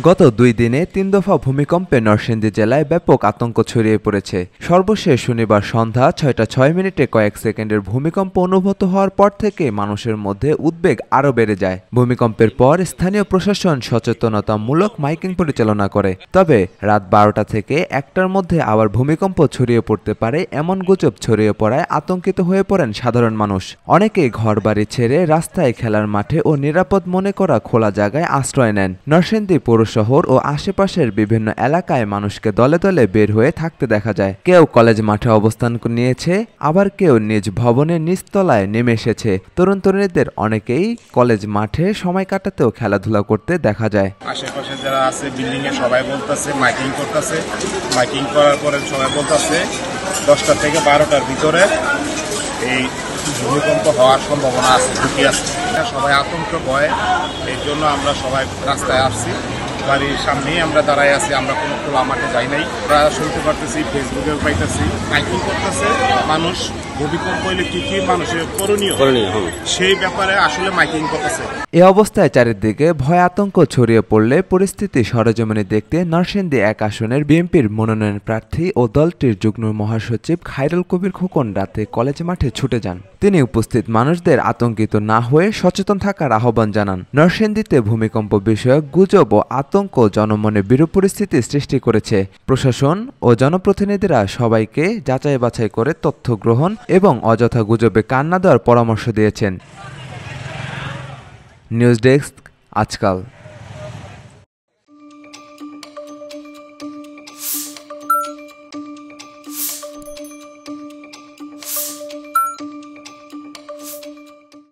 গত 2 দিনে 3 দফা ভূমিকম্পে নরসিংদী জেলায় ব্যাপক আতঙ্ক ছড়িয়ে পড়েছে। সর্বশেষ শনিবার সন্ধ্যা 6টা 6 মিনিটে কয়েক সেকেন্ডের ভূমিকম্প অনুভূত হওয়ার পর থেকে মানুষের মধ্যে উদ্বেগ আরও বেড়ে যায়। ভূমিকম্পের পর স্থানীয় প্রশাসন সচেতনতামূলক মাইকিং পরিচালনা করে। তবে রাত 12টা থেকে 1টার মধ্যে আবার ভূমিকম্প ছড়িয়ে পড়তে পারে এমন গুজব ছড়িয়ে পড়ায় আতঙ্কিত হয়ে পড়েন সাধারণ মানুষ। অনেকেই ঘরবাড়ি ছেড়ে রাস্তায়, খেলার মাঠে ও নিরাপদ মনে করা খোলা জায়গায় আশ্রয় নেন। নরসিংদী শহর ও আশেপাশের বিভিন্ন এলাকায় মানুষকে দলে দলে বের হয়ে থাকতে দেখা যায়। কেউ কলেজ মাঠে অবস্থান নিয়েছে, আবার কেউ নিজ ভবনের নিচতলায় নেমে এসেছে। তরুণ তরুণীদের অনেকেই কলেজ মাঠে সময় কাটাতেও খেলাধুলা করতে দেখা যায়। আশেপাশে যারা আছে বিল্ডিং এ সবাই বলতেছে মাইকিং করতেছে, মাইকিং করার পরে সবাই বলতেছে 10টা থেকে 12টার ভিতরে এই ভূমিকম্প হওয়ার সম্ভাবনা আছে, ঝুঁকি আছে। সবাই আতঙ্ক ভয়, এই জন্য আমরা সবাই রাস্তায় আসছি। বাড়ির সামনেই আমরা দাঁড়ায় আছি, আমরা কোনো খোলা মাঠে যাই নাই। আমরা শুনতে পারতেছি, ফেসবুকে পাইতেছি মাইকিং করতেছে মানুষ, ভূমিকম্প হইলে কি কি মানুষের করণীয় সেই ব্যাপারে আসলে মাইকিং করতেছে। এ অবস্থায় চারিদিকে ভয় আতঙ্ক ছড়িয়ে পড়লে পরিস্থিতি সরেজমিনে দেখতে নরসিংদী 1 আসনের বিএনপির মনোনয়ন প্রার্থী ও দলটির যুগ্ম মহাসচিব খায়রুল কবির খোকন রাতে কলেজ মাঠে ছুটে যান। তিনি উপস্থিত মানুষদের আতঙ্কিত না হয়ে সচেতন থাকার আহ্বান জানান। নরসিংদীতে ভূমিকম্প বিষয়ক গুজব ও আতঙ্ক জনমনে বিরূপ পরিস্থিতি সৃষ্টি করেছে। প্রশাসন ও জনপ্রতিনিধিরা সবাইকে যাচাই বাছাই করে তথ্য গ্রহণ এবং অযথা গুজবে কান না দেওয়ার পরামর্শ দিয়েছেন। নিউজ ডেস্ক, আজকাল।